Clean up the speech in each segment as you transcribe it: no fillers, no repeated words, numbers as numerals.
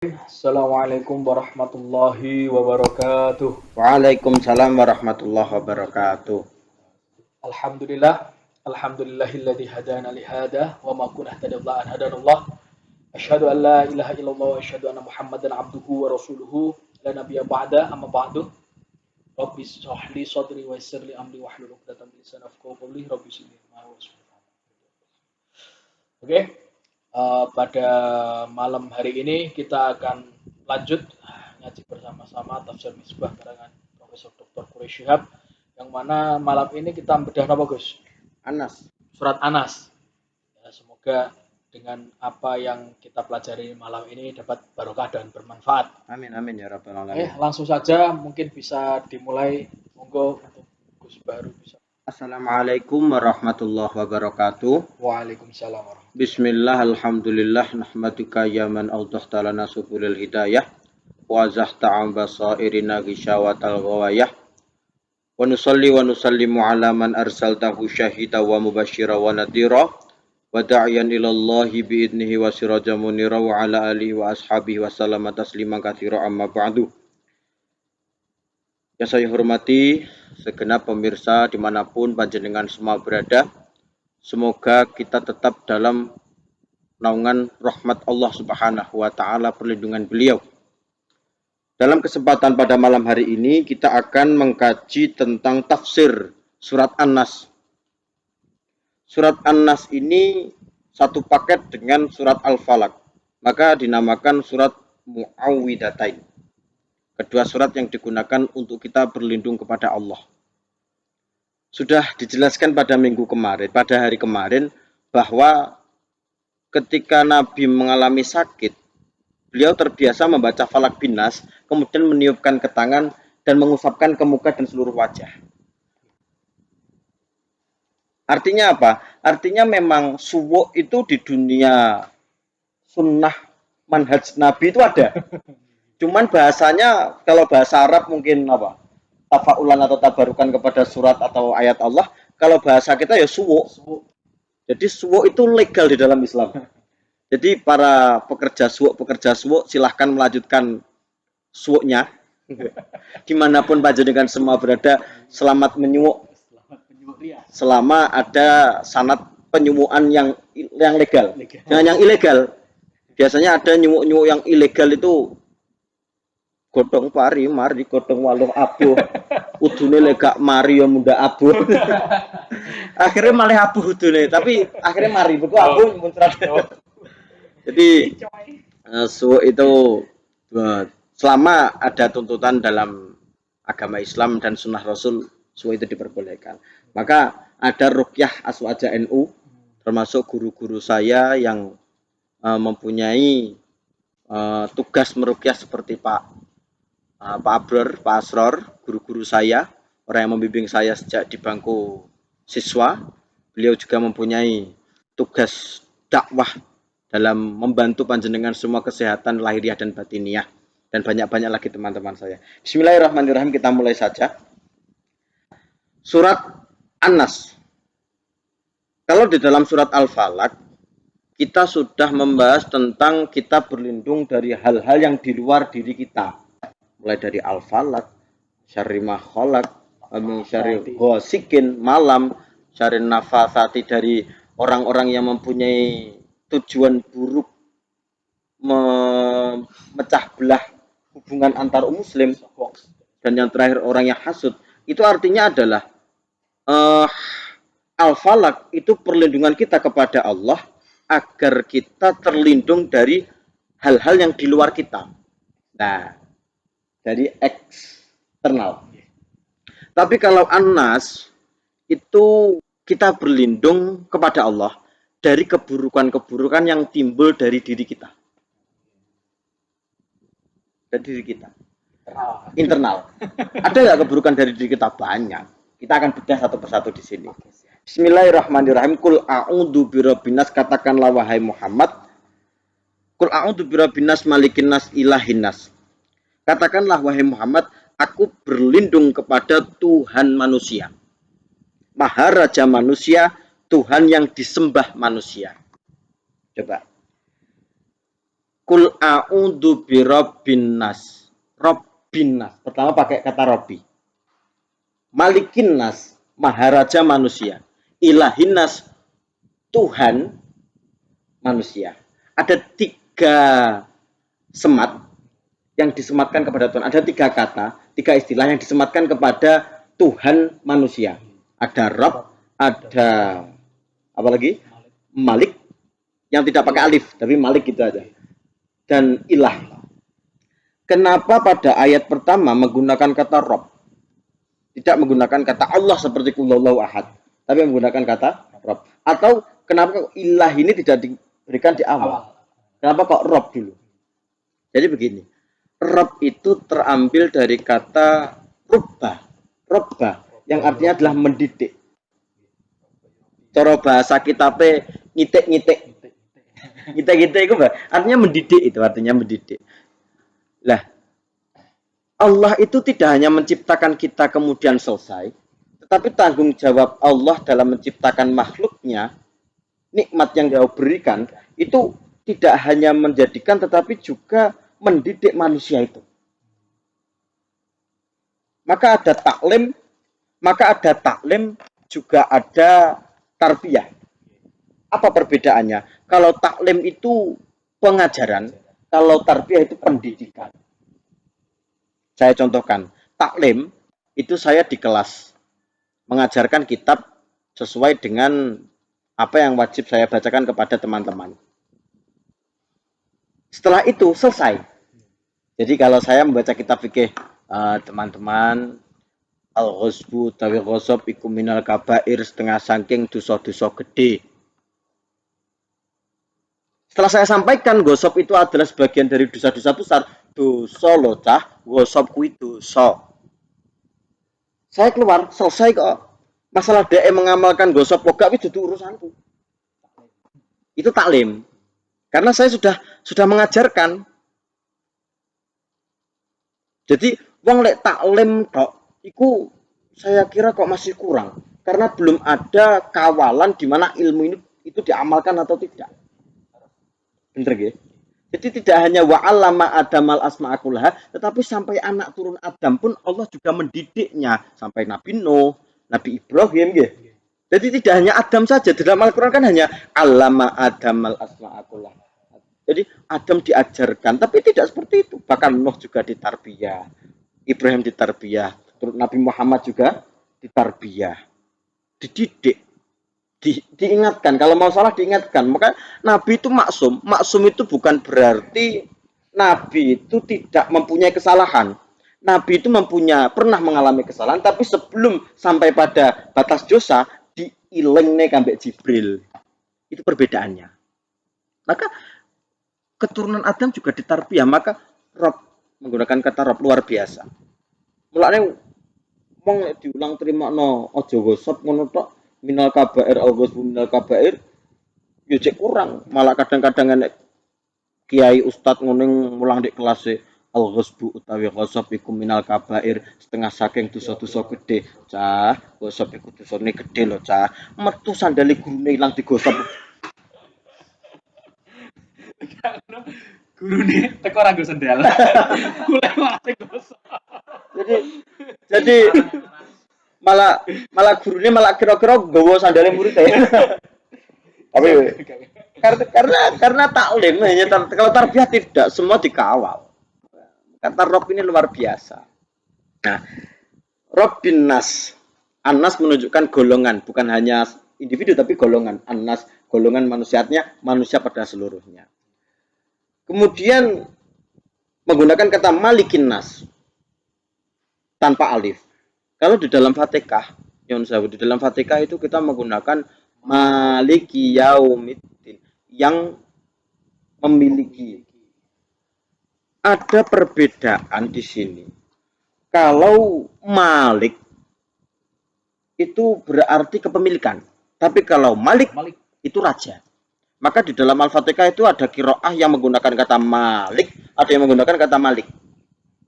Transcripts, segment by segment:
Assalamualaikum warahmatullahi wabarakatuh. Waalaikumsalam warahmatullahi wabarakatuh. Alhamdulillah, alhamdulillahilladzi hadana li hada wa ma kunna nahtadiya an hadanallah. Asyhadu an la ilaha illallah wa asyhadu anna Muhammadan abduhu wa rasuluhu la nabiyya ba'da amma ba'du. Rabbi shrah li sadri wa yassir li amri wahlul 'uqdatam min lisani yafqahu qawli. Rabbi zidni ilma wa Oke, pada malam hari ini kita akan lanjut ngaji bersama-sama tafsir Misbah karangan Profesor Dr. Quraish Shihab, yang mana malam ini kita bedah apa Gus? Anas. Surat Anas. Ya, semoga dengan apa yang kita pelajari malam ini dapat barokah dan bermanfaat. Amin amin ya rabbal alamin. Langsung saja mungkin bisa dimulai, monggo untuk Gus baru bisa. Assalamualaikum warahmatullahi wabarakatuh. Waalaikumsalam warahmatullahi. Bismillah alhamdulillah nahmaduka ya man awdakhta lana subulil hidayah wa zahta an basairina gisyawatal ghawayah wa nusalli wa nusallimu ala man arsaltahu syahida wa mubashira wa nadhira wa da'iyan ilallahi biidnihi wa siraja munira wa ala alihi wa ashabihi wa sallama tasliman katsira amma ba'du. Yang saya hormati segenap pemirsa dimanapun panjenengan semua berada, semoga kita tetap dalam naungan rahmat Allah Subhanahu wa Ta'ala, perlindungan beliau. Dalam kesempatan pada malam hari ini kita akan mengkaji tentang tafsir surat An-Nas. Surat An-Nas ini satu paket dengan surat Al-Falaq, maka dinamakan surat Mu'awwidatain. Kedua surat yang digunakan untuk kita berlindung kepada Allah. Sudah dijelaskan pada hari kemarin, bahwa ketika Nabi mengalami sakit, beliau terbiasa membaca Falak bin Nas, kemudian meniupkan ke tangan dan mengusapkan ke muka dan seluruh wajah. Artinya apa? Artinya memang suwuk itu di dunia sunnah manhaj Nabi itu ada. Cuman bahasanya, kalau bahasa Arab mungkin apa? Tafaulan atau tabarukan kepada surat atau ayat Allah. Kalau bahasa kita ya suwuk. Jadi suwuk itu legal di dalam Islam. Jadi para pekerja suwuk silahkan melanjutkan suwuknya. Dimanapun panjenengan semua berada, selamat menyuwuk. Selama ada sanad penyuwukan yang legal. Jangan yang ilegal. Biasanya ada nyuwuk-nyuwuk yang ilegal itu godhong pari mari godhong walung abuh udune legak mari ya munda abuh. Akhirnya malah abuh udune, tapi akhirnya mari beku abuh muncrat. Jadi suwuk itu selama ada tuntutan dalam agama Islam dan sunnah Rasul, suwuk itu diperbolehkan. Maka ada ruqyah aswaja NU, termasuk guru-guru saya yang mempunyai tugas meruqyah seperti Pak Abror, Pak Asror, guru-guru saya, orang yang membimbing saya sejak di bangku siswa. Beliau juga mempunyai tugas dakwah dalam membantu panjenengan semua kesehatan lahiriah dan batiniah, dan banyak-banyak lagi teman-teman saya. Bismillahirrahmanirrahim, kita mulai saja. Surat An-Nas. Kalau di dalam surat Al-Falaq, kita sudah membahas tentang kita berlindung dari hal-hal yang di luar diri kita. Mulai dari Al-Falaq, syarri ma khalaq, min syarri ghasikin malam, syarri nafasati, dari orang-orang yang mempunyai tujuan buruk memecah belah hubungan antar muslim, dan yang terakhir orang yang hasud. Itu artinya adalah Al-Falaq itu perlindungan kita kepada Allah agar kita terlindung dari hal-hal yang di luar kita. Nah, dari eksternal. Tapi kalau An-Nas itu kita berlindung kepada Allah dari keburukan-keburukan yang timbul dari diri kita. Dari diri kita. Internal. Ada nggak keburukan dari diri kita? Banyak. Kita akan bedah satu persatu di sini. Bismillahirrahmanirrahim. Qul a'udzu birabbinas, katakanlah wahai Muhammad. Qul a'udzu birabbinas malikin nas ilahin nas. Katakanlah wahai Muhammad, aku berlindung kepada Tuhan manusia, Maharaja manusia, Tuhan yang disembah manusia. Coba. Kul a'udzu birabbin nas. Rabbin nas. Pertama pakai kata Robbi. Malikin nas, maharaja manusia. Ilahin nas, Tuhan manusia. Ada 3 semat yang disematkan kepada Tuhan. Ada 3 kata, 3 istilah yang disematkan kepada Tuhan manusia. Ada Rabb, ada apa lagi? Malik, yang tidak pakai alif, tapi Malik itu aja. Dan ilah. Kenapa pada ayat pertama menggunakan kata Rabb? Tidak menggunakan kata Allah seperti Qulhuwallahu ahad, tapi menggunakan kata Rabb. Atau kenapa ilah ini tidak diberikan di awal? Kenapa kok Rabb dulu? Jadi begini. Rabb itu terambil dari kata rubba. Robba yang artinya adalah mendidik. Cara bahasa kita ngitik-ngitik. Ngitik-ngitik itu artinya mendidik, itu artinya mendidik. Lah, Allah itu tidak hanya menciptakan kita kemudian selesai, tetapi tanggung jawab Allah dalam menciptakan makhluknya, nikmat yang Dia berikan, itu tidak hanya menjadikan tetapi juga mendidik manusia itu. Maka ada taklim, juga ada tarbiyah. Apa perbedaannya? Kalau taklim itu pengajaran, kalau tarbiyah itu pendidikan. Saya contohkan, taklim itu saya di kelas mengajarkan kitab sesuai dengan apa yang wajib saya bacakan kepada teman-teman. Setelah itu selesai. Jadi kalau saya membaca kitab fikih, teman-teman, al-ghusbu tawi ghosab iku minal kabair, setengah saking dosa-dosa gede. Setelah saya sampaikan gosop itu adalah sebagian dari dosa-dosa besar, dosa loh cah, gosop kuwi dosa. Saya keluar, selesai kok. Masalah dia mengamalkan gosop pokok itu urusanku. Itu taklim. Karena saya sudah mengajarkan. Jadi wong lek taklim tok iku saya kira kok masih kurang. Karena belum ada kawalan di mana ilmu ini itu diamalkan atau tidak. Bener ya? Jadi tidak hanya wa'allama Adamal asma'akullaha, tetapi sampai anak turun Adam pun Allah juga mendidiknya. Sampai Nabi Nuh, Nabi Ibrahim ya. Jadi tidak hanya Adam saja, dalam Al-Quran kan hanya allama Adamal asma'akullaha. Jadi Adam diajarkan, tapi tidak seperti itu. Bahkan Nuh juga ditarbiyah, Ibrahim ditarbiyah, terus Nabi Muhammad juga ditarbiyah, dididik. Diingatkan, kalau mau salah diingatkan. Maka Nabi itu maksum. Maksum itu bukan berarti Nabi itu tidak mempunyai kesalahan. Nabi itu pernah mengalami kesalahan, tapi sebelum sampai pada batas dosa diilengne kambek Jibril. Itu perbedaannya. Maka keturunan Adam juga ditarbiyah. Maka Rob menggunakan kata Rob luar biasa. Mulane wong diulang terima no ojo gosop ngono tok. Minal kabair al-ghusbu minal kabair ya cek kurang, malah kadang-kadang enek kiai ustad nguning mulang di kelas al-ghusbu utawi ghusab iku minal kabair, setengah saking dosa-dosa gede. Cah, ghusab iku dosane gede lho, cah. Metu sandale gurune ilang digosop. Gurune teko ora nggo sendal. Mulai malah digosop. Jadi malah gurunya malah kira-kira gawa sandalnya murid ya. Tapi karena taklim hanya kalau tarbiyah tidak semua dikawal. Kata Rob ini luar biasa. Nah, Rob bin Nas, An-Nas menunjukkan golongan, bukan hanya individu tapi golongan. An-Nas golongan manusianya, manusia pada seluruhnya. Kemudian menggunakan kata Malikin Nas tanpa alif. Kalau di dalam Fatihah, di dalam Fatihah itu kita menggunakan Maliki Yaumiddin, yang memiliki. Ada perbedaan di sini. Kalau Malik itu berarti kepemilikan, tapi kalau Malik itu raja. Maka di dalam Al-Fatihah itu ada qiraah yang menggunakan kata Malik, ada yang menggunakan kata Malik.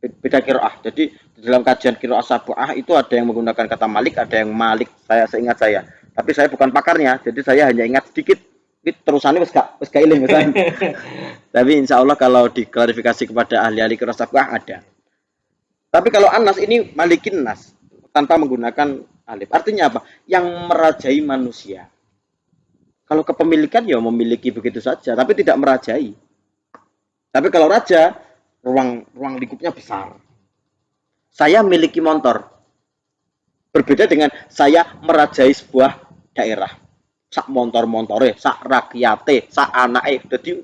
Beda qiraah. Jadi di dalam kajian qiraah sab'ah itu ada yang menggunakan kata Malik, ada yang Malik. Saya seingat saya. Tapi saya bukan pakarnya, jadi saya hanya ingat sedikit Iki terusane wis gak iling Ustaz. Tapi insya Allah kalau diklarifikasi kepada ahli-ahli qiraah ada. Tapi kalau Anas ini malikin nas tanpa menggunakan alif. Artinya apa? Yang merajai manusia. Kalau kepemilikan ya memiliki begitu saja, tapi tidak merajai. Tapi kalau raja, ruang lingkupnya besar. Saya memiliki motor. Berbeda dengan saya merajai sebuah daerah. Sak montore, sak rakyate, sak anake, dadi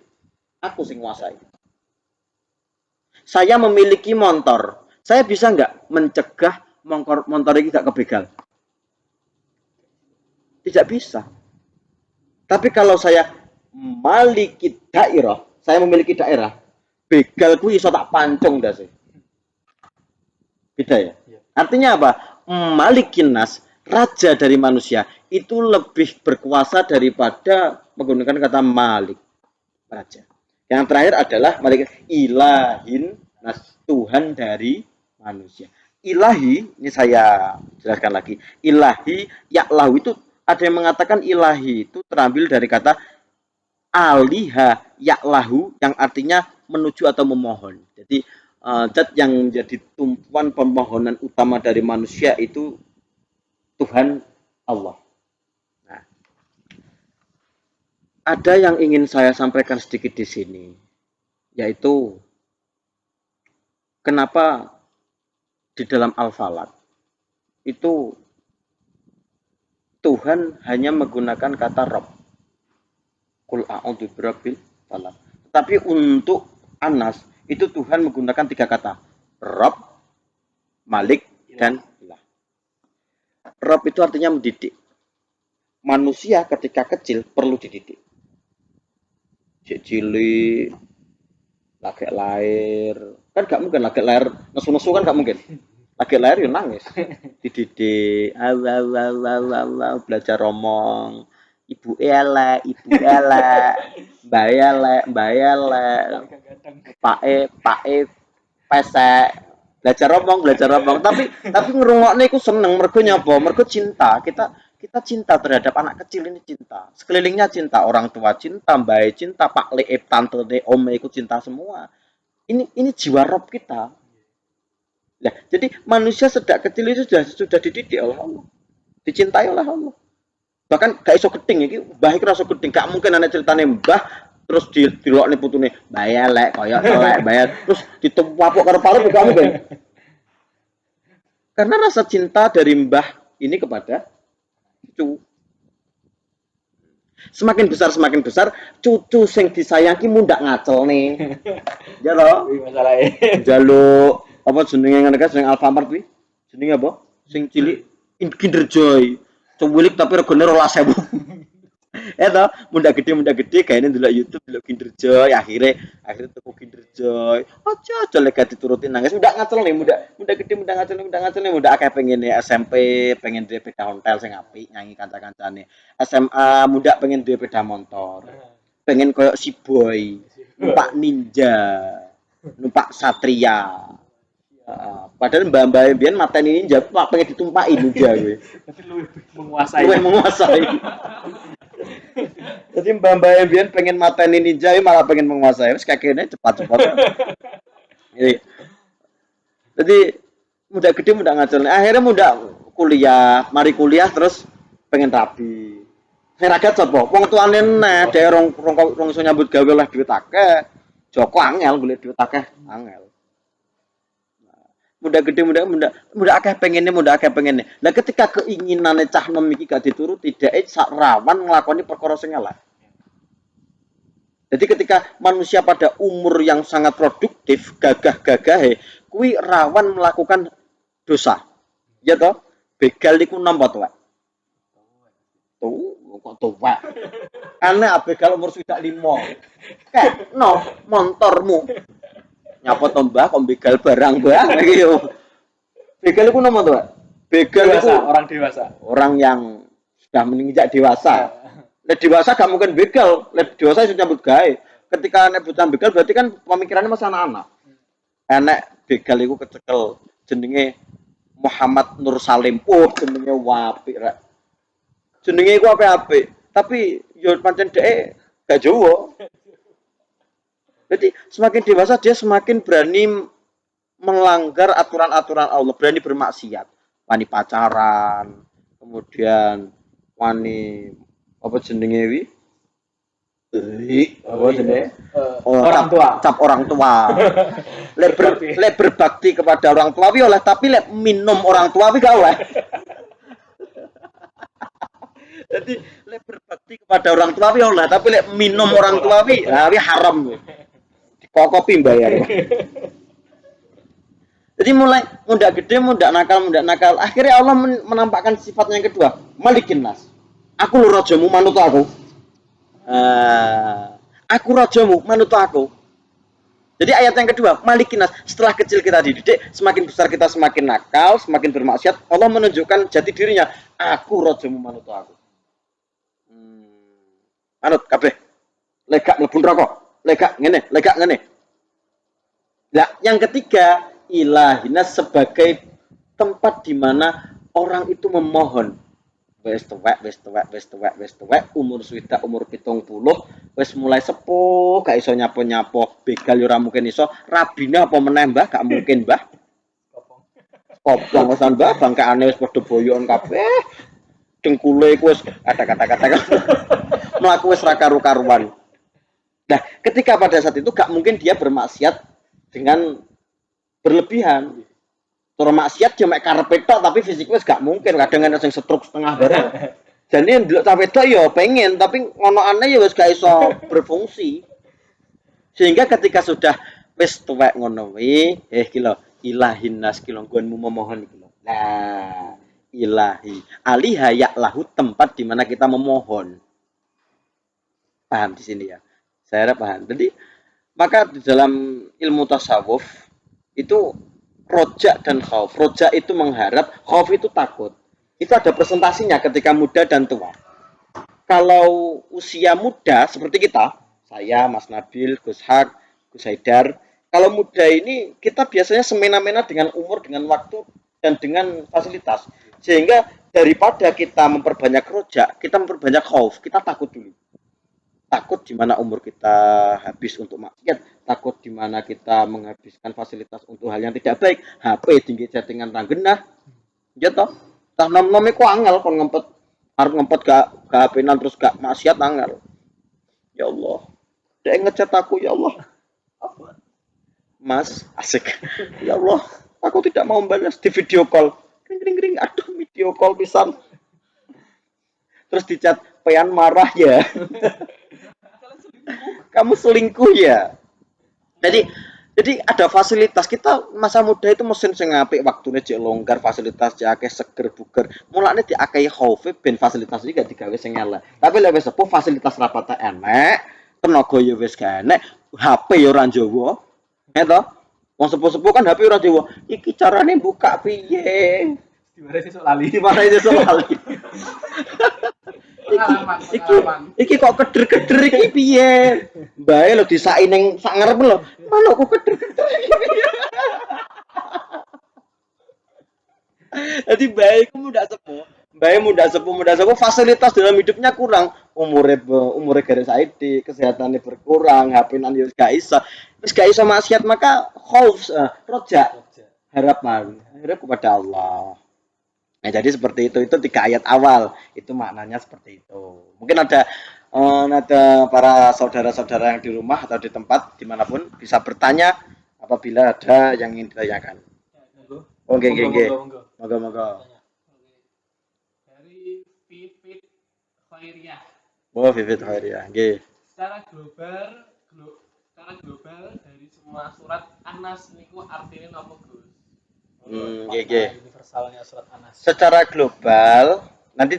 aku sing nguasai. Saya memiliki motor. Saya bisa nggak mencegah motor ini tidak kebegal? Tidak bisa. Tapi kalau saya memiliki daerah, begal ku iso tak pancung dah sih. Beda ya. Artinya apa? Malikin nas, raja dari manusia itu lebih berkuasa daripada menggunakan kata malik, raja. Yang terakhir adalah malik ilahin nas, Tuhan dari manusia. Ilahi, ini saya jelaskan lagi. Ilahi, ya'lahu itu ada yang mengatakan ilahi itu terambil dari kata aliha ya'lahu yang artinya menuju atau memohon. Jadi zat yang menjadi tumpuan permohonan utama dari manusia itu Tuhan Allah. Nah, ada yang ingin saya sampaikan sedikit di sini, yaitu kenapa di dalam Al-Falaq itu Tuhan hanya menggunakan kata Rabb. Qul a'udzu birabbil falaq. Tapi untuk Anas itu Tuhan menggunakan 3 kata. Rabb, Malik, dan Ilah. Rabb itu artinya mendidik. Manusia ketika kecil perlu dididik. Cilik, lagi lahir, kan gak mungkin lagi lahir nesu-nesu kan gak mungkin. Lagi lahir ya nangis. Dididik, belajar ngomong. Ibu elek, mbak elek, pak pesek, belajar ngomong. Tapi ngerungokne iku seneng mergo nyapa? Mergo cinta. Kita cinta terhadap anak kecil ini cinta. Sekelilingnya cinta, orang tua cinta, mbak cinta, pak le, tante de, om ikut cinta semua. Ini jiwa rob kita. Nah, jadi manusia sejak kecil itu sudah dididik oleh Allah. Dicintai oleh Allah. Bahkan gak iso geding iki, mbah iki rasa geding, gak mungkin ana ceritane mbah terus dilokne putune, mbah elek kaya elek, mbah terus ditempapuk karo parut gak mungkin. Karena rasa cinta dari mbah ini kepada cucu. Semakin besar, cucu sing disayangi mundak ngacel nih. Ya lho. Masalahe. Jaluk apa jenenge ngene ka jeneng Alfamart kuwi? Jenenge apa? Sing cilik Kinder Joy. Cuwilik tapi regane 12.000. Eta mundak gede kayaknya ndelok YouTube ndelok Kinder Joy akhirnya tuku Kinder Joy. Aja lek dituruti nangis udah ngacel nih muda gede ngacel nih muda akeh pengen SMP pengen duwe sepeda ontel sing apik nyanyi kanca-kancane. SMA muda pengen duwe sepeda motor. Pengen koyo si boy, numpak ninja, numpak satria. Padahal mbak-mbak biyen mateni ninja pengen ditumpaki ninja gue. Tapi lu menguasai. Jadi mbak-mbak biyen pengen mateni ninja malah pengen menguasai. Wis kakekne cepat-cepat. Jadi muda gede muda ngajel. Akhirnya muda kuliah, mari kuliah terus pengen rabi. Sing ragat sapa? Wong tuane neh, dhewe rong iso nyambut gawe oleh duit akeh. Joko angel golek duit akeh, angel. Muda gede muda akeh pengennya. Lah ketika keinginane cah nom iki gak dituruti, dhek sak rawan nglakoni perkara sing elek. Jadi ketika manusia pada umur yang sangat produktif, gagah-gagahe, kuwi rawan melakukan dosa. Ya toh? Begal iku nampa tuwek. Tuh, kok tuwek. Aneh begal umur 5. Kek no montormu. Nyapa to Mbah kok begal barang Mbah iki yo. Begal iku nomo to, Pak? Begal itu orang dewasa. Orang yang sudah menginjak dewasa. Lek dewasa gak mungkin begal, lek dewasa iso nyambut gawe. Ketika nek bocah begal berarti kan pemikirannya masih anak-anak. Enek begal iku kecekel jenenge Muhammad Nur Salim. Oh, jenenge apik rek. Jenenge iku apik-apik. tapi yo pancen dhek gak jowo. Jadi semakin dewasa dia semakin berani melanggar aturan-aturan Allah, berani bermaksiat, wani pacaran, kemudian wani apa jenenge wi? Apa jenenge? Orang tua. Cap orang tua. Lek berbakti kepada orang tua wi oleh, tapi lek minum orang tua wi gak oleh. Jadi lek berbakti kepada orang tua wi oleh, tapi lek minum orang tua wi haram. Dikokopi bayar. Jadi mulai muda gede, muda nakal. Akhirnya Allah menampakkan sifatnya yang kedua, Malikin Nas. Aku lu rajamu manut aku. Aku rajamu manut aku. Jadi ayat yang kedua, Malikin Nas. Setelah kecil kita dididik, semakin besar kita semakin nakal, semakin bermaksiat. Allah menunjukkan jati dirinya. Aku rajamu manut aku. Manut kabeh. Legak mlebu neraka. Legak ngene. Nah, yang ketiga, Ilahina sebagai tempat di mana orang itu memohon. Wis tuwek, umur swidak, umur 70, wis mulai sepuh, gak iso nyapo-nyapo, begal ora mungkin iso, rabine apa meneh Mbah, gak mungkin Mbah. Kopong wesan Mbah, bangkaane wis padha boyon kabeh. Dengkule iku wis kata-kata. Mlaku wis ra karu-karuan. Nah, ketika pada saat itu gak mungkin dia bermaksiat dengan berlebihan. Cara maksiat dia mek karepe tok tapi fisiknya gak mungkin. Kadang ana sing stroke setengah bareng. Jane ndelok cawe tok ya pengen tapi ngonoane ya wis gak iso berfungsi. Sehingga ketika sudah wis tuwek ngono kuwi, iki lho, ilahin nas ki lho nggonmu memohon iki lho. Nah, ilahi. Aliha lahu tempat di mana kita memohon. Paham di sini ya? Saya harap paham. Jadi maka di dalam ilmu tasawuf itu rojak dan khauf. Rojak itu mengharap, khauf itu takut. Itu ada presentasinya ketika muda dan tua. Kalau usia muda seperti kita, saya, Mas Nabil, Gus Haq, Gus Haidar, kalau muda ini kita biasanya semena-mena dengan umur, dengan waktu, dan dengan fasilitas. Sehingga daripada kita memperbanyak rojak, kita memperbanyak khauf. Kita takut dulu. Takut di mana umur kita habis untuk maksiat, takut di mana kita menghabiskan fasilitas untuk hal yang tidak baik, HP tinggi chattingan tanggenah, ya toh, tah nom-nom iku angel kon ngempet, arep ngempet gak HP-nan terus gak maksiat angel. Ya Allah, dia ngechat aku ya Allah. Apa? Mas, asik. Ya Allah, aku tidak mau membalas di video call. Kring, aduh video call pisan. Terus dicat, "Pean marah ya." Kamu selingkuh ya. Jadi ada fasilitas. Kita masa muda itu mesin sing apik, waktune cek longgar, fasilitas cek akeh, seger buger. Mulane diakehi khaufe ben fasilitas iki gak digawe sing elek. Tapi lek wis sepuh fasilitas rapata enek, tenaga ya wis gak enek, HP ya ora njowo. Ya toh? Wong sepuh-sepuh kan HP ora njowo. Iki carane buka piye? Dimarahi sesuk lali. Iki kok keder-keder iki piye? Mbae lho disaki ning sak ngarep lho. Mana kok keder-keder iki piye? Jadi mbae iku muda sepuh fasilitas dalam hidupnya kurang. Umure garis saiki, kesehatannya berkurang, HP-nan yo gak iso. Wis gak iso maksiat maka khauf, roja, harap kepada Allah. Nah, jadi seperti itu 3 ayat awal itu maknanya seperti itu. Mungkin ada para saudara-saudara yang di rumah atau di tempat dimanapun bisa bertanya apabila ada yang ingin ditanyakan. Oke. Moga. Dari Vivit Khairiyah. Oh, Vivit Khairiyah. Nggih. Secara global dari semua surat An-Nas niku artinya napa, Gus? Universalnya surat An-Nas. Secara global nanti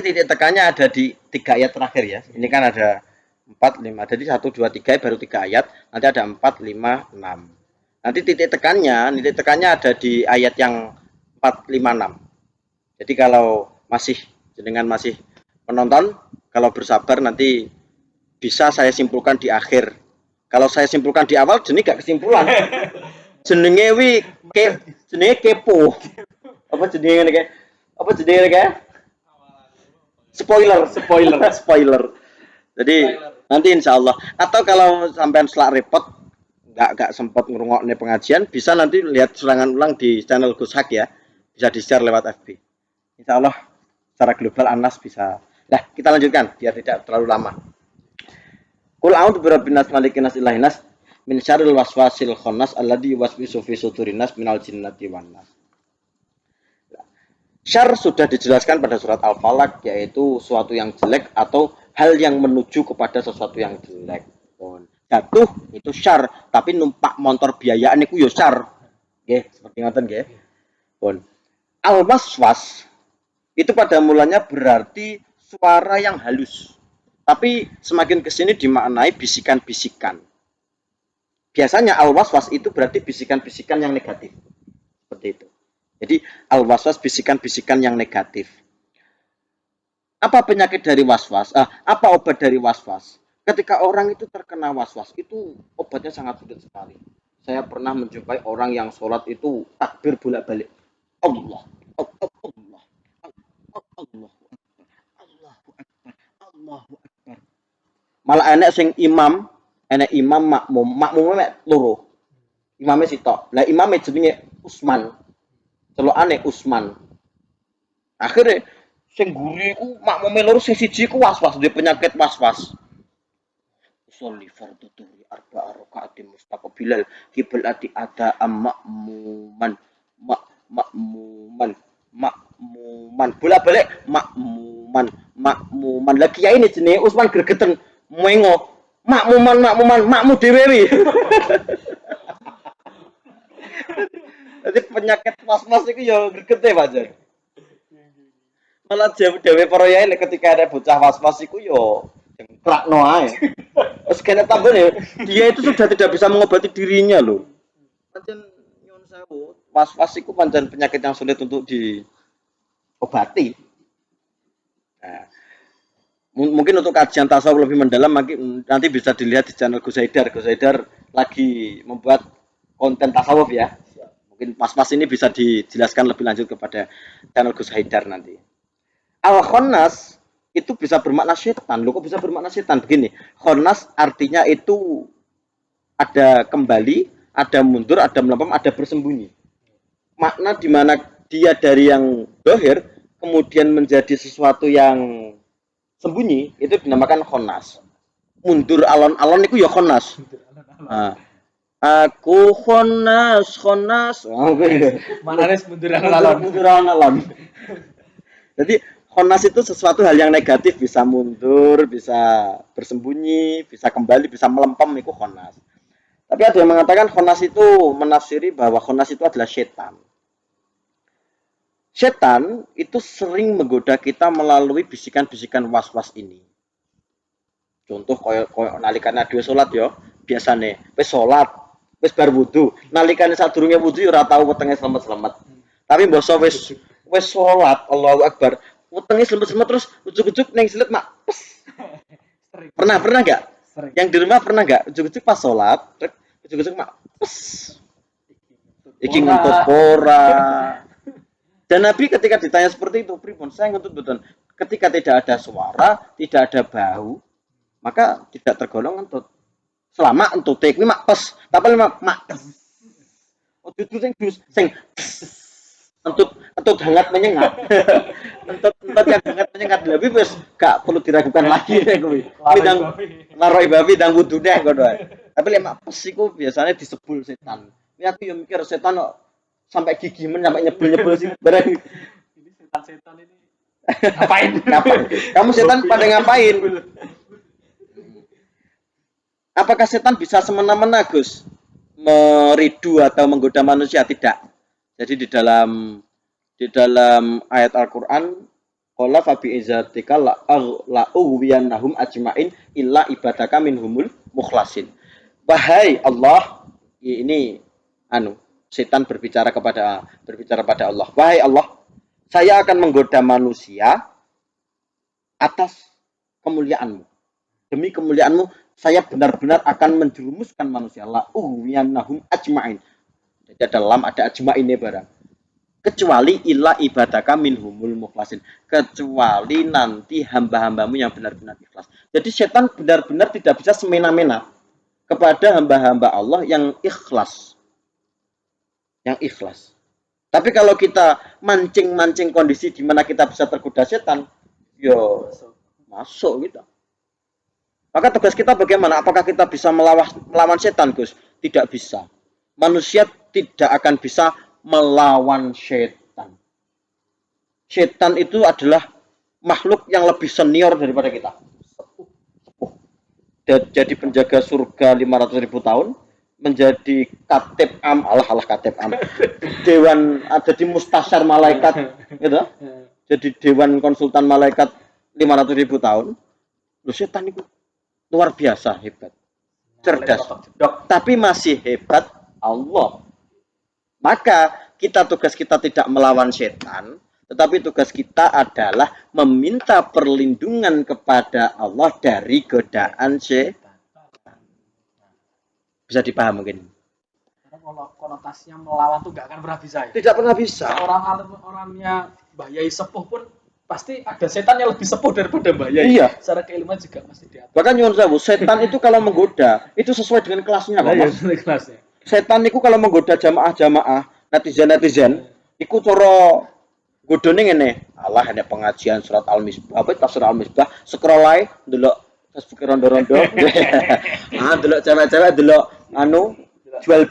titik tekannya ada di 3 ayat terakhir ya. Ini kan ada 4, 5. Jadi 1, 2, 3 baru 3 ayat. Nanti ada 4, 5, 6. Nanti titik tekannya ada di ayat yang 4, 5, 6. Jadi kalau jenengan masih menonton, kalau bersabar nanti bisa saya simpulkan di akhir. Kalau saya simpulkan di awal jadi gak kesimpulan. Jenenge kepo. Apa jenenge kayak? Spoiler. Jadi nanti insya Allah. Atau kalau sampean selak repot, nggak sempat ngerungokne pengajian, bisa nanti lihat serangan ulang di channel Gus Hak ya. Bisa di-share lewat FB. Insya Allah secara global Anas bisa. Nah, kita lanjutkan biar tidak terlalu lama. Qul a'udzu birabbin nas malikin nas ilahin nas min syarril waswasil khannas alladzi yuwaswisu fi sudurin nas minal jinnati wan nas. Syar sudah dijelaskan pada surat Al-Falaq, yaitu suatu yang jelek atau hal yang menuju kepada sesuatu yang jelek. Jatuh itu syar, tapi numpak motor biayaan itu ya syar. Nggih, seperti ngoten nggih. Al-waswas itu pada mulanya berarti suara yang halus. Tapi semakin ke sini dimaknai bisikan-bisikan. Biasanya al-waswas itu berarti bisikan-bisikan yang negatif. Seperti itu. Jadi al-waswas bisikan-bisikan yang negatif. Apa penyakit dari waswas? Apa obat dari waswas? Ketika orang itu terkena waswas, itu obatnya sangat sulit sekali. Saya pernah menjumpai orang yang sholat itu takbir bolak-balik. Allah, Allah, Allah, Allah, Allahu Akbar, Allahu Akbar. Malah enek sing imam makmumnya loro. Imamnya sitok. Lah imamnya jenenge Usman. Celokane Usman. Akhirnya sing guri ku makmume loro sing siji ku waswas, duwe penyakit waswas. Sholli fardhu dhuhri arba'a raka'atin mustaqbilal qiblati ada makmuman bolak-balik makmuman lagi ya ini jenenge Usman gregeten mengo makmu dhewe. Jadi penyakit was-was itu ya gregete Pak Jan. Malah dewe para yai ketika ada bocah was-was itu ya krakno ae. Wes kene tambane dia itu sudah tidak bisa mengobati dirinya loh. Pancen nyuwun sewu, was-was itu pancen penyakit yang sulit untuk diobati. Nah, mungkin untuk kajian tasawuf lebih mendalam nanti bisa dilihat di channel Gus Haidar. Gus Haidar lagi membuat konten tasawuf ya. Mungkin pas-pas ini bisa dijelaskan lebih lanjut kepada channel Gus Haidar nanti. Al-Khannas itu bisa bermakna setan. Loh kok bisa bermakna setan? Begini, Khannas artinya itu ada kembali, ada mundur, ada melempem, ada bersembunyi. Makna di mana dia dari yang dohir kemudian menjadi sesuatu yang sembunyi itu dinamakan Khannas. Mundur alon-alon itu ya Khannas. Nah, aku Khannas. Manane mundur alon-alon. Jadi Khannas itu sesuatu hal yang negatif, bisa mundur, bisa bersembunyi, bisa kembali, bisa melempem, itu Khannas. Tapi ada yang mengatakan Khannas itu menafsiri bahwa Khannas itu adalah setan. Setan itu sering menggoda kita melalui bisikan-bisikan was-was ini. Contoh koyo nalikane dhewe salat ya, biasane wis salat, wis bar wudu, nalikane sadurunge wudu ya ora tau wetenge slemet-slemet. Tapi mbasa wis salat, Allahu Akbar, wetenge slemet-slemet terus ujug-ujug ning silet mak pes. Pernah enggak? Yang di rumah pernah enggak? Ujug-ujug pas salat, ujug-ujug mak pes. Iki ngentut ora. Dan Nabi ketika ditanya seperti itu, pripun saya ngentut betul. Ketika tidak ada suara, tidak ada bau, maka tidak tergolong ngentut. Selama entut iki mak pes, tapi mak sing entut hangat menyengat. entut yang hangat menyengat lebih wis gak perlu diragukan lagi nek kuwi. Midang naroi babi ndang wudune ngono. Tapi lek mak pes iku biasanya disebul setan. Ini aku yang mikir setan kok sampai gigimen sampai nyebel-nyebel sih bareng. Ini setan-setan ini ngapain? Kamu setan pada ngapain? Apakah setan bisa semena-mena Gus meridu atau menggoda manusia? Tidak. Jadi di dalam ayat Al-Qur'an qala fa bi izzatika la uwiyannahum ajmain illa ibadaka minhumul mukhlasin. Wahai Allah, ini setan berbicara pada Allah. Wahai Allah, saya akan menggoda manusia atas kemuliaanmu. Demi kemuliaanmu, saya benar-benar akan menjerumuskan manusia. La uwiyannahum ajmain. Jadi ada lam, ada ajmainnya barang. kecuali illa ibadaka minhumul mukhlasin, kecuali nanti hamba-hambamu yang benar-benar ikhlas. Jadi setan benar-benar tidak bisa semena-mena kepada hamba-hamba Allah yang ikhlas. Yang ikhlas. Tapi kalau kita mancing-mancing kondisi di mana kita bisa tergoda setan, yo masuk gitu. Maka tugas kita bagaimana? Apakah kita bisa melawan setan, Gus? Tidak bisa. Manusia tidak akan bisa melawan setan. Setan itu adalah makhluk yang lebih senior daripada kita. Jadi penjaga surga 500.000 tahun, menjadi katib dewan, jadi mustasyar malaikat gitu. Jadi dewan konsultan malaikat 500.000 tahun. Loh, setan itu luar biasa hebat, cerdas, tapi masih hebat Allah. Maka tugas kita tidak melawan setan, tetapi tugas kita adalah meminta perlindungan kepada Allah dari godaan setan. Bisa dipaham mungkin? Karena kalau konotasinya melawan tuh gak akan pernah bisa ya? Tidak pernah bisa. Orangnya Mbah Yai sepuh pun pasti ada setan yang lebih sepuh daripada Mbah Yai. Iya. Secara keilmuan juga masih di atas. Bahkan nyuwun sewu, setan itu kalau menggoda itu sesuai dengan kelasnya, Pak. Iya, kelasnya. Setan itu kalau menggoda jamaah-jamaah, netizen, iku cara godone ngene. Allah ada pengajian surat Al-Misbah, apa tafsir Al-Misbah, scroll ae ndelok Facebook rondo-rondo. Ndelok cewek-cewek, ndelok jual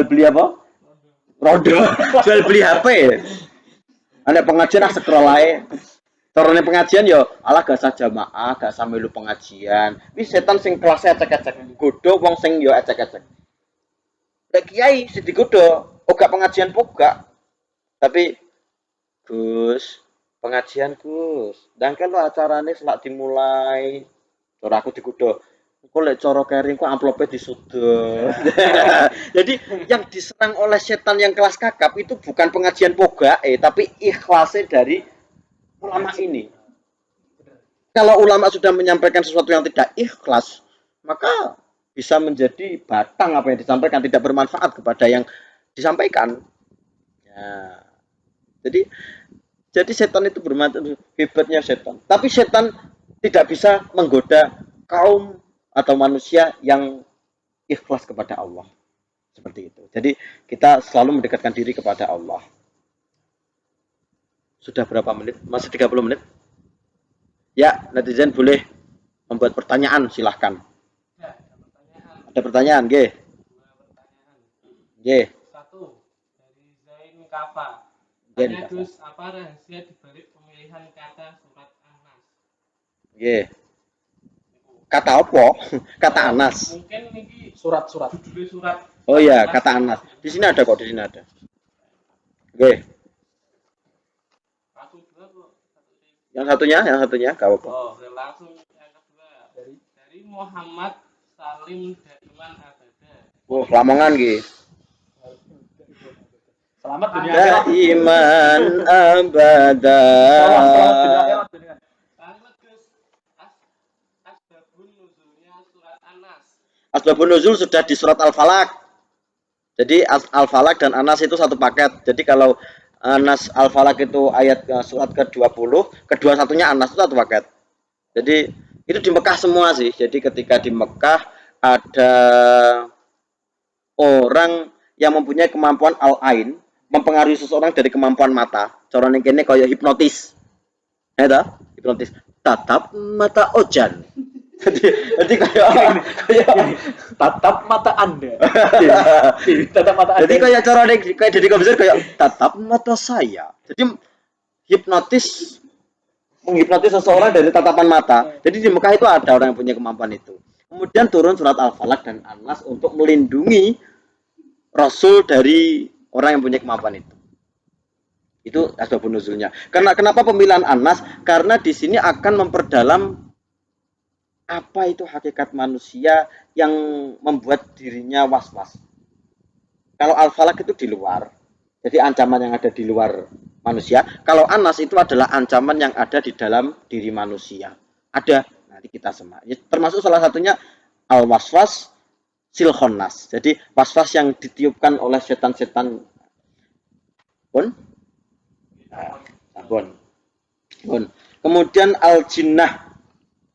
beli apa? Rondo. Jual beli HP. Ada pengajian scroll ae. Carane pengajian yo Allah gak usah jamaah, gak usah melu pengajian. Wis setan sing kelasnya ecek-ecek, godho wong sing yo ecek-ecek. Lek kiai sing digodho, gak pengajian poga. Tapi Gus, pengajian Gus. Dangkel lo acarane selak dimulai. Cara aku digodho. Kok lek cara kering kok amplope disudut. Jadi yang diserang oleh setan yang kelas kakap itu bukan pengajian poga, tapi ikhlasnya dari ulama ini. Kalau ulama sudah menyampaikan sesuatu yang tidak ikhlas, maka bisa menjadi batang apa yang disampaikan, tidak bermanfaat kepada yang disampaikan. Ya. Jadi setan itu bermacam, hebatnya setan. Tapi setan tidak bisa menggoda kaum atau manusia yang ikhlas kepada Allah. Seperti itu. Jadi kita selalu mendekatkan diri kepada Allah. Sudah berapa menit? Masih 30 menit? Ya, netizen boleh membuat pertanyaan, silahkan. Ya, ada pertanyaan, G? G. Satu, dari Zain Kafa. Zain Tanya Kafa. Gus, apa rahasia dibalik pemilihan kata surat An-Nas? G. Kata apa? Kata Anas. Mungkin ini Surat-surat. judulnya surat. Oh iya, kata Anas. Di sini ada kok, di sini ada. G. Langsung dua kok. Yang satunya, kau apa? Oh, langsung yang kedua. Dari Muhammad Salim Daiman Abada. Oh, Lamongan, G. Selamat dunia akhirat. Daiman abada. Selamat dunia akhirat. Selamat Gus. Asbabun nuzulnya surat An-Nas. Asbabun nuzul sudah di surat Al-Falaq. Jadi Al-Falaq dan Anas itu satu paket. Jadi kalau Anas Al-Falaq itu ayat surat ke-20, kedua satunya Anas itu satu paket. Jadi itu di Mekah semua sih. Jadi ketika di Mekah ada orang yang mempunyai kemampuan al-ain, mempengaruhi seseorang dari kemampuan mata. Carane kene kaya hipnotis. Ya ta? Hipnotis. Tatap mata Ojan. Jadi kayak Tatap mata Anda. Tatap mata Anda. jadi kayak carane kayak jadi komputer kayak tatap mata saya. Jadi hipnotis, menghipnotis seseorang dari tatapan mata. Jadi di Mekah itu ada orang yang punya kemampuan itu. Kemudian turun surat Al-Falaq dan An-Nas untuk melindungi Rasul dari orang yang punya kemampuan itu. Itu asbabun nuzulnya. Karena kenapa pemilihan An-Nas? Karena di sini akan memperdalam apa itu hakikat manusia yang membuat dirinya was-was. Kalau Al-Falaq itu di luar, jadi ancaman yang ada di luar manusia. Kalau An-Nas itu adalah ancaman yang ada di dalam diri manusia. Ada, nanti kita semak. Termasuk salah satunya al-waswas silkhonnas. Jadi waswas yang ditiupkan oleh setan-setan Pun? Nah, sampun. Pun. Kemudian al-jinnah.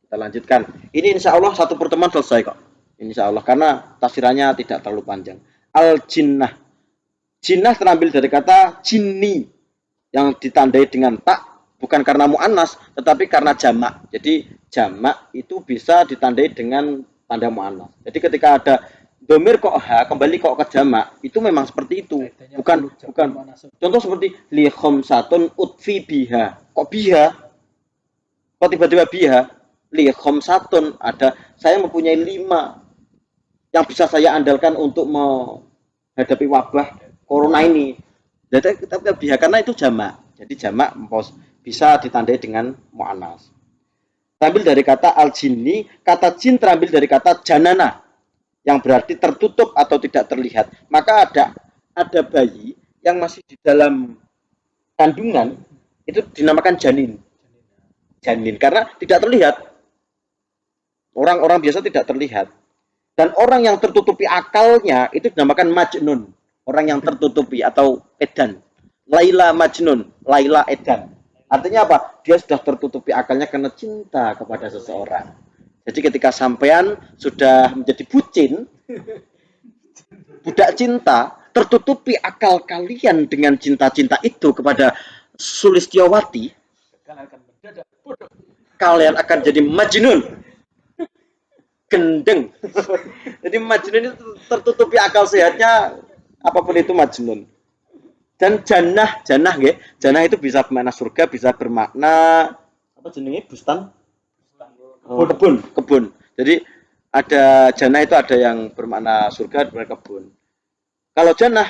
Kita lanjutkan. Ini insya Allah satu pertemuan selesai kok. Insya Allah karena tafsirannya tidak terlalu panjang. Al-jinnah. Jinnah terambil dari kata jinni yang ditandai dengan tak, bukan karena mu'annas tetapi karena jamak. Jadi jamak itu bisa ditandai dengan tanda mu'annas. Jadi ketika ada domir kok ha kembali kok ke jamak, itu memang seperti itu. Bukan. Contoh seperti li khamsatun utfi biha. Kok biha? Kok tiba-tiba biha? Li khamsatun, ada saya mempunyai 5 yang bisa saya andalkan untuk menghadapi wabah corona ini. Jadi kita biha karena itu jamak. Jadi jamak bisa ditandai dengan mu'annas. Terambil dari kata al-jinni, kata jin terambil dari kata janana yang berarti tertutup atau tidak terlihat. Maka ada bayi yang masih di dalam kandungan itu dinamakan janin. Janin karena tidak terlihat. Orang-orang biasa tidak terlihat. Dan orang yang tertutupi akalnya itu dinamakan majnun. Orang yang tertutupi atau edan. Laila majnun, Laila edan. Artinya apa? Dia sudah tertutupi akalnya karena cinta kepada seseorang. Jadi ketika sampean sudah menjadi bucin, budak cinta, tertutupi akal kalian dengan cinta-cinta itu kepada Sulistyowati, kalian akan jadi majnun. Gendeng. Jadi majnun itu tertutupi akal sehatnya, apapun itu majnun. Dan jannah nggih. Jannah itu bisa bermakna surga, bisa bermakna apa jenenge? Bustan. Kebun. Jadi ada jannah itu ada yang bermakna surga, bermakna kebun. Kalau jannah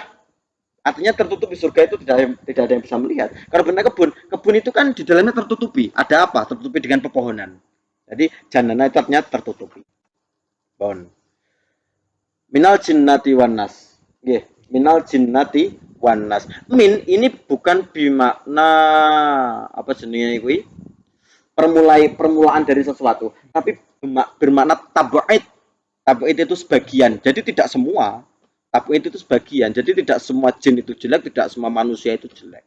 artinya tertutupi, surga itu tidak ada yang bisa melihat. Kalau bermakna kebun itu kan di dalamnya tertutupi. Ada apa? Tertutupi dengan pepohonan. Jadi jannah itu artinya tertutupi. Bon. Minal jinnati wan nas. Nggih, minal jinnati wan nas. Min ini bukan bermakna apa jenenge kuwi? Permulaan dari sesuatu, tapi bermakna tabu'id. Tabu'id itu sebagian. Jadi tidak semua. Tabu'id itu sebagian. Jadi tidak semua jin itu jelek, tidak semua manusia itu jelek.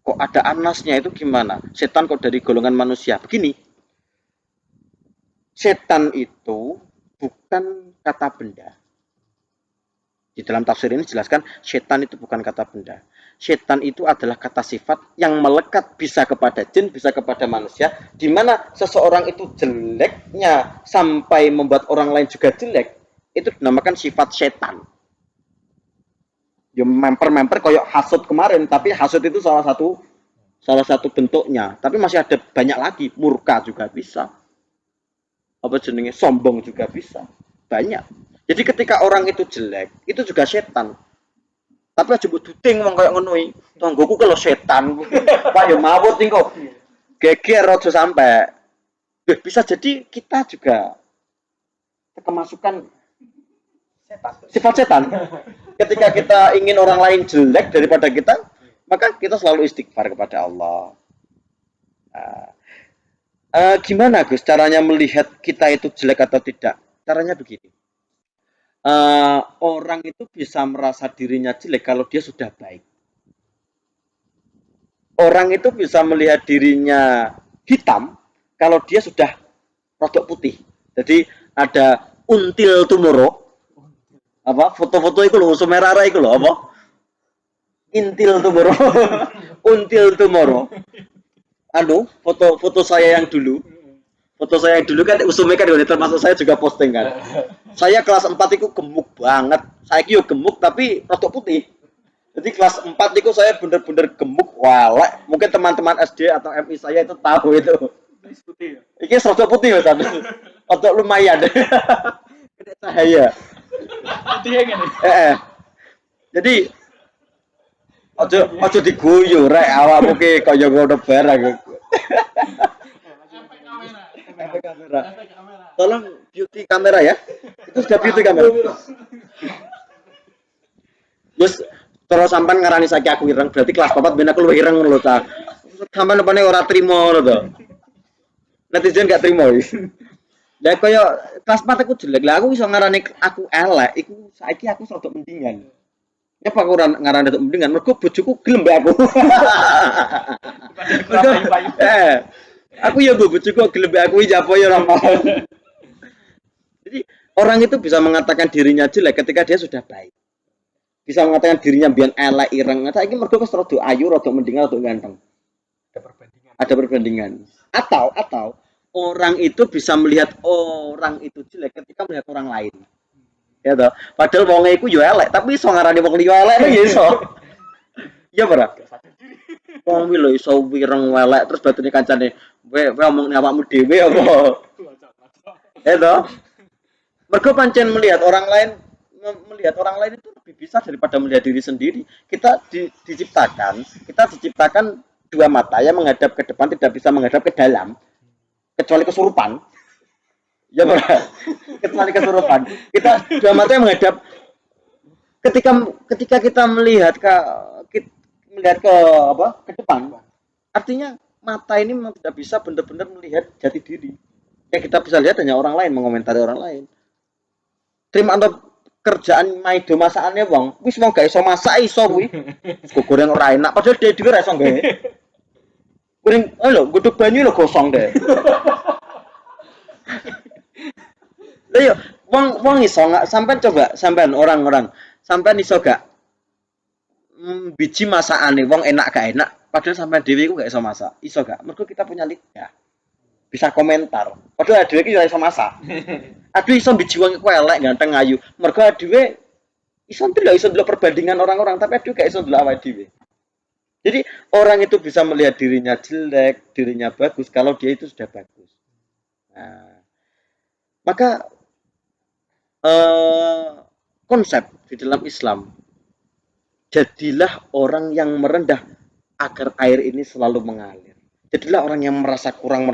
Kok ada anasnya itu gimana? Setan kok dari golongan manusia? Begini. Setan itu bukan kata benda. Di dalam tafsir ini jelaskan setan itu bukan kata benda. Setan itu adalah kata sifat yang melekat bisa kepada jin, bisa kepada manusia, di mana seseorang itu jeleknya sampai membuat orang lain juga jelek, itu dinamakan sifat setan. Ya memper koyok hasud kemarin, tapi hasud itu salah satu bentuknya, tapi masih ada banyak lagi. Murka juga bisa. Apa jenenge? Sombong juga bisa. Banyak. Jadi ketika orang itu jelek, itu juga setan. Tapi aja mbok duting wong kaya ngono iki. Tanggoku kalau setan. Pak yo mawur engko. Geger aja sampai. Bisa jadi kita juga kemasukan setan. Sifat setan. Ketika kita ingin orang lain jelek daripada kita, maka kita selalu istighfar kepada Allah. Gimana Gus caranya melihat kita itu jelek atau tidak? Caranya begini. Orang itu bisa merasa dirinya jelek kalau dia sudah baik. Orang itu bisa melihat dirinya hitam kalau dia sudah rodok putih. Jadi ada until tomorrow. Apa? Foto-foto itu loh, sumerara itu loh, apa? Intil tomorrow. Until tomorrow. Foto saya yang dulu. Foto saya yang dulu kan usumnya kan termasuk saya juga posting kan. Saya kelas 4 itu gemuk banget. Saya itu gemuk tapi rodok putih. Jadi kelas 4 itu saya bener-bener gemuk walek. Mungkin teman-teman SD atau MI saya itu tahu itu. Putih ya? Ini rodok putih ya, San. Rodok lumayan. Kena cahaya. Putihnya gini. Jadi ojo diguyu rek awakmu ki kaya ngono barang. Efek kamera. Tolong beauty kamera ya. Itu sudah beauty kamera. Terus terus sampean ngarani saiki aku ireng, berarti kelas 4 ben aku luwih ireng lho ta. Sampean opane ora trimo ngono to. Netizen gak trimo iki. Lah kaya kelas 4 aku jelek. Lah aku iso ngarani aku elek, iku saiki aku rodok mendingan. Nyapa aku ngaran datuk mendingan mergo bojoku gelem mbek aku. Mergo aku ya bojoku gelem mbek aku ya apa ya ora. Jadi orang itu bisa mengatakan dirinya jelek ketika dia sudah baik. Bisa mengatakan dirinya biar elek ireng. Saiki mergo wis rada ayu, rada mendingan, rada ganteng. Ada perbandingan. Ada perbandingan. Atau orang itu bisa melihat orang itu jelek ketika melihat orang lain. Ya toh. Padahal wong iku yo elek, tapi iso ngarani wong liya elek ya iso. Iya ora? Wong iki lho iso wireng elek terus batune kancane, "Kowe ngomong awakmu dhewe apa?" Ya toh. Mergo pancen melihat orang lain itu lebih bisa daripada melihat diri sendiri. Kita diciptakan dua mata yang menghadap ke depan, tidak bisa menghadap ke dalam kecuali kesurupan. Ya benar. Kecuali kesurupan. Kita dua mata yang menghadap ketika kita melihat ke depan. Artinya mata ini memang tidak bisa benar-benar melihat jati diri. Yang kita bisa lihat hanya orang lain, mengomentari orang lain. Terima untuk kerjaan maido masakannya wong, wis wong gak iso masak iso kuwi. Goreng ora enak padahal dhewe ora iso gawe. Goreng lho, godhog banyu lho gosong deh. Lha yo wong iso gak sampean orang-orang sampean iso gak biji masakane wong enak gak enak padahal sampean dhewe iku gak iso masak. Iso gak? Mergo kita punya lidah. Bisa komentar. Padahal dhewe iki ora iso masak. Aduh iso biji wong iku elek ganteng ayu. Mergo dhewe iso ndelok perbandingan orang-orang tapi aduh gak iso ndelok awake dhewe. Jadi orang itu bisa melihat dirinya jelek, dirinya bagus kalau dia itu sudah bagus. Nah, maka konsep di dalam Islam, jadilah orang yang merendah agar air ini selalu mengalir. Jadilah orang yang merasa kurang,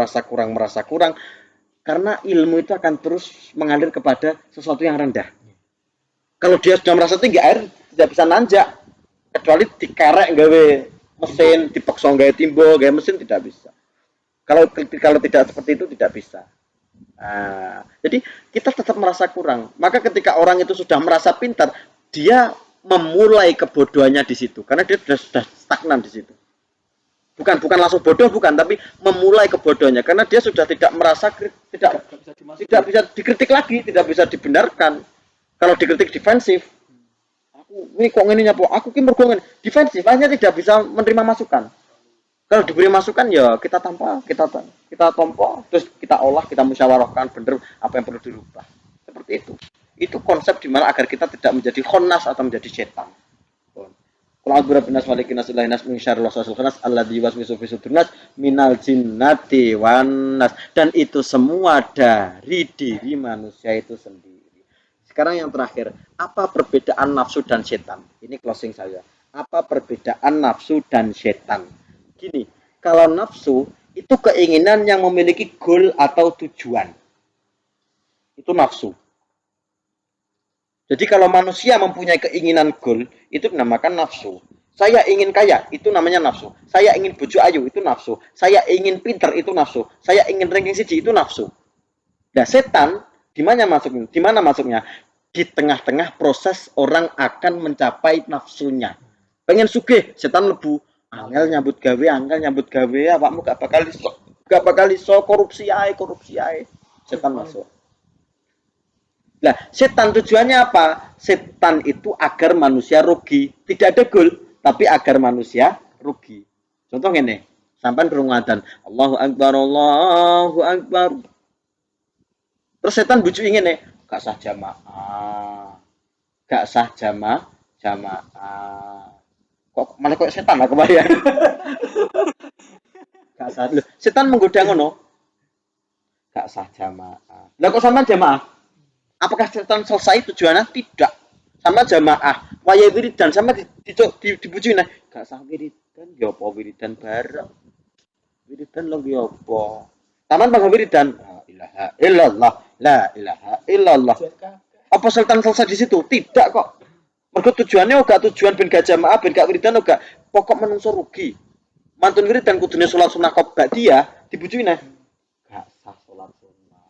karena ilmu itu akan terus mengalir kepada sesuatu yang rendah. Kalau dia sudah merasa tinggi, air tidak bisa nanjak, kecuali dikerek gawe mesin, dipaksa gawe timbo, gawe mesin tidak bisa. Kalau tidak seperti itu tidak bisa. Nah, jadi kita tetap merasa kurang. Maka ketika orang itu sudah merasa pintar, dia memulai kebodohannya di situ, karena dia sudah stagnan di situ. Bukan langsung bodoh, bukan, tapi memulai kebodohannya karena dia sudah tidak merasa tidak bisa dikritik lagi, tidak bisa dibenarkan. Kalau dikritik defensif, aku ini kok ini nyapo, aku ki mergo ngene, defensif, hanya tidak bisa menerima masukan. Kalau diberi masukan ya kita tompo, terus kita olah, kita musyawarahkan bener apa yang perlu dirubah. Seperti itu. Itu konsep dimana agar kita tidak menjadi khonnas atau menjadi setan. Qul a'udzu birabbin malikin nas ilahin nas min syarril waswasil khannas alladzi yuwaswisu fi sudurin nas minal jinnati wan nas. Dan itu semua dari diri manusia itu sendiri. Sekarang yang terakhir, apa perbedaan nafsu dan setan? Ini closing saya. Apa perbedaan nafsu dan setan? Gini, kalau nafsu itu keinginan yang memiliki goal atau tujuan. Itu nafsu. Jadi kalau manusia mempunyai keinginan goal, itu dinamakan nafsu. Saya ingin kaya, itu namanya nafsu. Saya ingin bojo ayu, itu nafsu. Saya ingin pinter, itu nafsu. Saya ingin ranking siji, itu nafsu. Nah, setan di mana masuknya? Di tengah-tengah proses orang akan mencapai nafsunya. Pengen sugih, setan lebu. Angel nyambut gawe, awakmu gak bakal iso korupsi ae. Setan masuk. Nah, setan tujuannya apa? Setan itu agar manusia rugi. Tidak ada goal, tapi agar manusia rugi. Contoh ini, sampai berungatan, Allahu Akbar. Terus setan bujuk ingin nih, gak sah jamaah. Kok malah kok setan lah kebayang. Gak sah. Loh, setan menggoda ngono. Gak sah jamaah. Lah kok sama jamaah? Apakah setan selesai tujuannya? Tidak. Sama jamaah. Waya wiridan sama dibujuin. Gak sah wiridan. Ya apa wiridan bareng. Wiridan lo ya apa. Taman bangga wiridan. La ilaha illallah. Apa setan selesai di situ? Tidak kok. Mergo tujuannya uga tujuan ben gak jamaah, ben gak wiridan uga. Pokok menungso rugi. Mantun wiridan kudune salat sunah kok gak dia dibujuin. Gak sah salat sunah.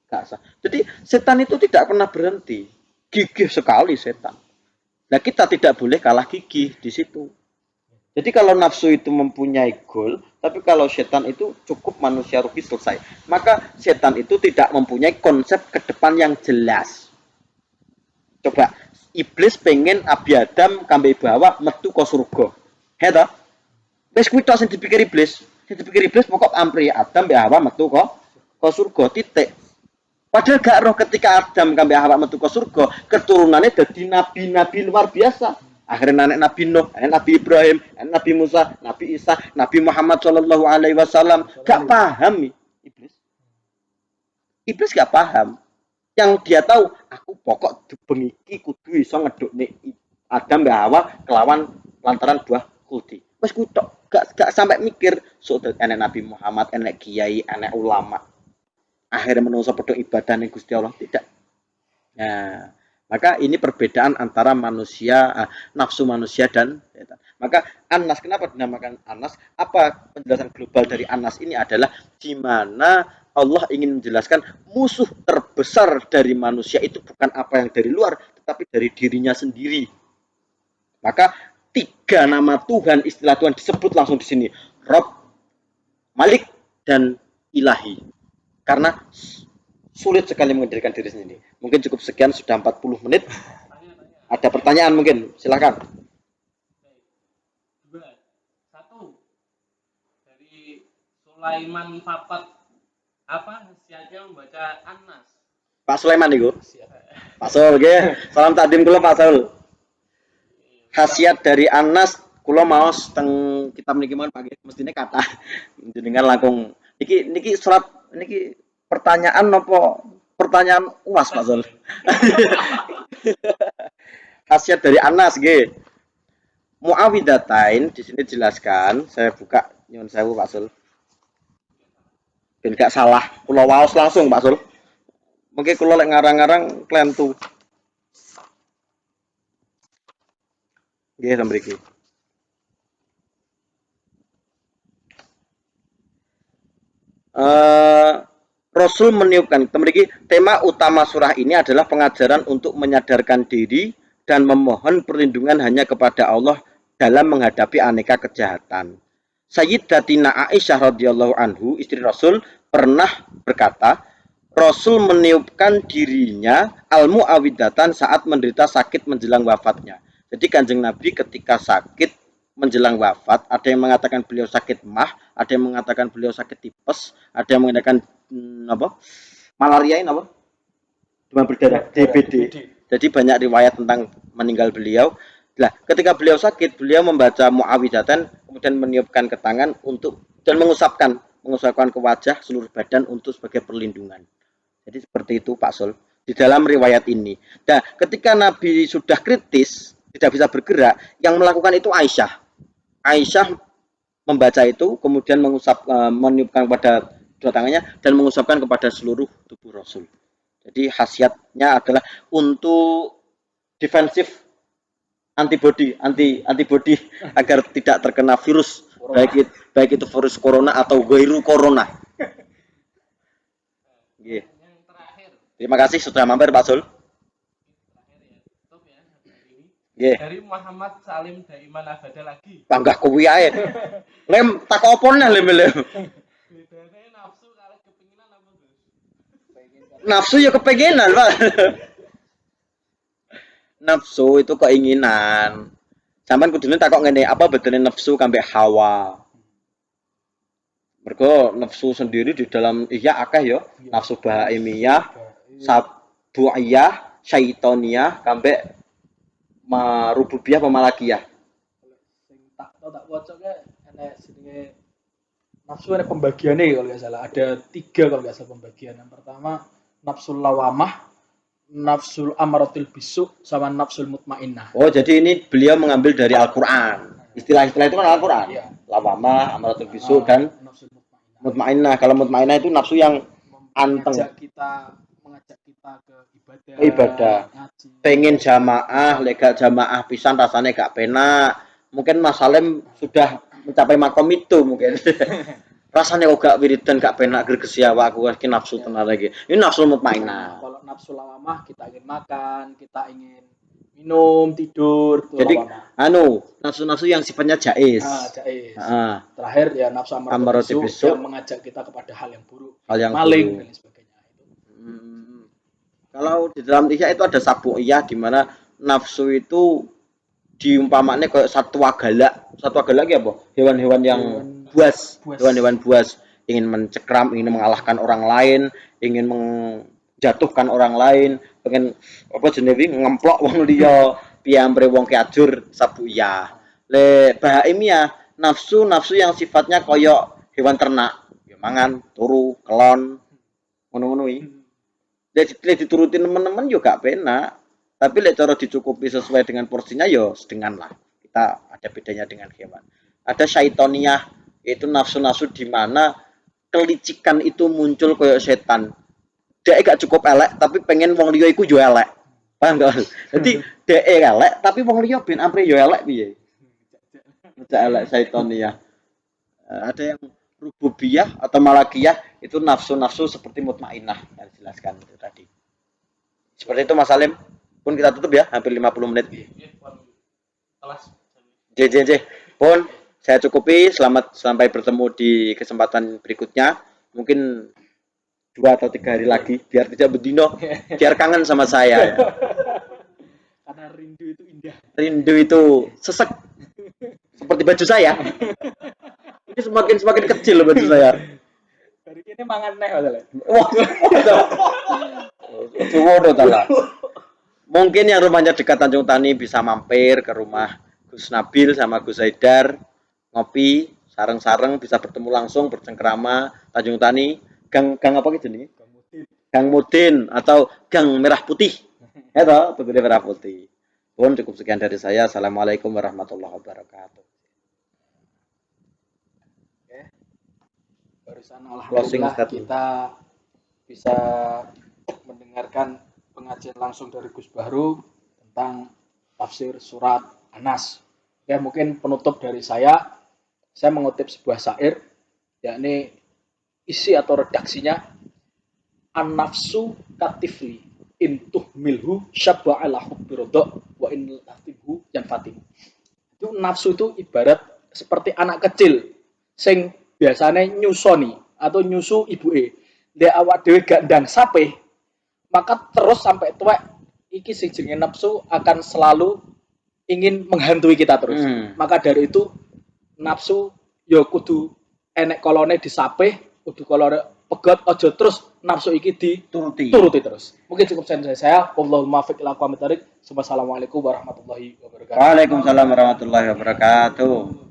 Gak sah. Jadi setan itu tidak pernah berhenti. Gigih sekali setan. Nah, kita tidak boleh kalah gigih di situ. Jadi kalau nafsu itu mempunyai goal, tapi kalau setan itu cukup manusia rugi selesai. Maka setan itu tidak mempunyai konsep ke depan yang jelas. Coba, iblis pengen Abi Adam kambe bawa metu ke surga. Heeh. Wis kuwi tok sing dipikir iblis. Sing dipikir iblis pokok ampri Adam mbek Hawa metu ke surga titik. Padahal gak roh ketika Adam kambe Hawa metu ke surga, keturunannya dadi nabi-nabi luar biasa. Akhirnya anak Nabi Nuh, anak Nabi Ibrahim, anak Nabi Musa, Nabi Isa, Nabi Muhammad Shallallahu Alaihi Wasallam. Gak paham iblis. Iblis gak paham. Yang dia tahu, aku pokok dibengiki kudu iso ngedukne Adam mbak Hawa kelawan lantaran buah kulti. Wes kutok, gak sampai mikir soal enek Nabi Muhammad, enek kiai, enek ulama. Akhirnya menungso pedok ibadah ning Gusti Allah tidak. Nah, maka ini perbedaan antara manusia, nafsu manusia dan setan. Maka Anas, kenapa dinamakan Anas? Apa penjelasan global dari Anas ini adalah di mana Allah ingin menjelaskan musuh terbesar dari manusia itu bukan apa yang dari luar, tetapi dari dirinya sendiri. Maka 3 nama Tuhan, istilah Tuhan disebut langsung di sini. Rob, Malik, dan Ilahi. Karena sulit sekali mengendalikan diri sendiri. Mungkin cukup sekian, sudah 40 menit. Ada pertanyaan mungkin, silakan. 2. 1. Dari Sulaiman Fapat, apa khasiatnya membaca Anas? Pak Sulaiman itu. Pak Sul, okay. Salam takdim kula Pak Sul. Khasiat dari Anas, kula mau teng kitab niki mawon Pak, mestine kata jenengan langkung niki surat niki pertanyaan apa pertanyaan UAS Pak Zul. Khasiat dari Anas nggih. Muawidatain di sini dijelaskan, saya buka nyuwun sewu Pak Zul. Ben gak salah, kula waos langsung Pak Zul. Mungkin kula lek ngarang-ngarang klentu. Nggih samriki. Rasul meniupkan memiliki tema utama surah ini adalah pengajaran untuk menyadarkan diri dan memohon perlindungan hanya kepada Allah dalam menghadapi aneka kejahatan. Sayyidatina Aisyah radhiyallahu anhu, istri Rasul, pernah berkata, Rasul meniupkan dirinya al-mu'awidatan saat menderita sakit menjelang wafatnya. Jadi Kanjeng Nabi ketika sakit menjelang wafat, ada yang mengatakan beliau sakit mah, ada yang mengatakan beliau sakit tipes, ada yang mengatakan malaria ini apa? Demam berdarah, DBD. Jadi banyak riwayat tentang meninggal beliau. Nah, ketika beliau sakit, beliau membaca muawidatan, kemudian meniupkan ke tangan untuk dan mengusapkan ke wajah seluruh badan untuk sebagai perlindungan. Jadi seperti itu Pak Sul di dalam riwayat ini. Nah, ketika Nabi sudah kritis, tidak bisa bergerak, yang melakukan itu Aisyah. Aisyah membaca itu, kemudian meniupkan kepada dua tangannya dan mengusapkan kepada seluruh tubuh Rasul. Jadi khasiatnya adalah untuk defensif antibody agar tidak terkena virus, baik itu virus corona atau gairu corona. Yeah. Yang terakhir. Terima kasih sudah mampir Pak Sul. Yeah. Dari Muhammad Salim Daiman Abada lagi. Panggah kuwi ae. Lem tak opone lem. Bedane nafsu karo kepinginan apa, Gus? Nafsu ya kepengenan, Pak. Nafsu itu keinginan. Sampeyan kudune takok ngene, apa bedane nafsu kambe hawa? Mergo nafsu sendiri di dalam ihya akeh ya. Nafsu bahaimiyah, sabuiyah, syaitoniyah, kambe marububiyah pemalakiyah. Sing tak waca ke enek jenenge nafsu ada pembagiannya kalau nggak salah. Ada 3 kalau nggak salah pembagian. Yang pertama nafsul lawamah, nafsul amaratul bisu, sama nafsul mutmainnah. Oh, jadi ini beliau mengambil dari Al-Qur'an. Istilah-istilah itu kan Al-Qur'an. Ya. Lawamah, amaratul bisu dan nafsul mutmainnah. Mutmainnah. Kalau mutmainnah itu nafsu yang anteng. Mengajak kita ke ibadah. Ibadah. Ngaji. Pengen jamaah, lega jamaah pisan rasanya gak penak. Mungkin Mas Salim sudah mencapai makom itu mungkin. Rasanya kok gak wiridan, gak penak greges ya aku iki nafsu tenan lagi. Ini nafsu mutmainnah. Kalau nafsu lawamah kita ingin makan, kita ingin minum, tidur, tuh Jadi lama-lama. nafsu-nafsu yang sifatnya jais. Jais. Ah, Terakhir ya nafsu Amaratul amaratul bisu. bisu yang mengajak kita kepada hal yang buruk, Hal yang maling buruk. dan lain sebagainya. Kalau di dalam ihya itu ada sabu'iyah di mana nafsu itu diumpamanya kayak satwa galak. Satwa galak ya apa? Hewan-hewan yang buas. Hewan-hewan buas ingin mencekram, ingin mengalahkan orang lain, ingin menjatuhkan orang lain, pengen apa jenenge ngemplok wong liya, piambre wong kiajur sabu'iyah. Le bahaimiyah nafsu yang sifatnya koyo hewan ternak, ya mangan, turu, kelon, ngono-ngono iki. Lek diturutin teman-teman juga penak. Tapi lek cara dicukupi sesuai dengan porsinya yo sedengan lah. Kita ada bedanya dengan hewan. Ada syaitoniyah, yaitu nafsu-nafsu di mana kelicikan itu muncul koyo setan. Dia gak cukup elek tapi pengen wong liya iku yo elek. Paham gak? Jadi dia elek tapi wong liya ben ampre yo elek piye? Ngejak elek syaitoniyah. Ada yang rububiyah atau malakiyah itu nafsu-nafsu seperti mutmainah yang dijelaskan itu tadi. Seperti itu Mas Salim. Pun kita tutup ya, hampir 50 menit. Kelas. JJJ. Pun saya cukupi, selamat sampai bertemu di kesempatan berikutnya. Mungkin 2 atau 3 hari lagi biar tidak bedino, biar kangen sama saya. Karena rindu itu indah. Rindu itu sesek. Seperti baju saya. Ini semakin kecil baju saya. Hari ini mangan nek masalah. Wah. Coba lah. Mungkin yang rumahnya dekat Tanjung Tani bisa mampir ke rumah Gus Nabil sama Gus Haidar, ngopi, sareng-sareng bisa bertemu langsung bercengkrama Tanjung Tani, gang apa gitu nih? Gang Mudin atau Gang Merah Putih. Ya toh, Tugune Merah Putih. Pun cukup sekian dari saya. Assalamualaikum warahmatullahi wabarakatuh. Barusan alhamdulillah kita bisa mendengarkan pengajian langsung dari Gus Bahru tentang tafsir surat An-Nas. Ya, mungkin penutup dari saya mengutip sebuah syair, yakni isi atau redaksinya, an-nafsu katifli intuh milhu syaba'ala hubbirodok wa in latifhu yanfatim. Itu nafsu itu ibarat seperti anak kecil sing biasanya nyusoni atau nyusu ibuke. Dia awak dhewe gak ndang sape, maka terus sampai tua iki sing jenenge nafsu akan selalu ingin menghantui kita terus. Maka dari itu nafsu ya kudu enek kolone disape, kudu kolone pegot, aja terus nafsu iki dituruti terus. Mungkin cukup saya. Wallahul muwaffiq ila aqwamit thoriq. Wassalamualaikum warahmatullahi wabarakatuh. Waalaikumsalam warahmatullahi wabarakatuh.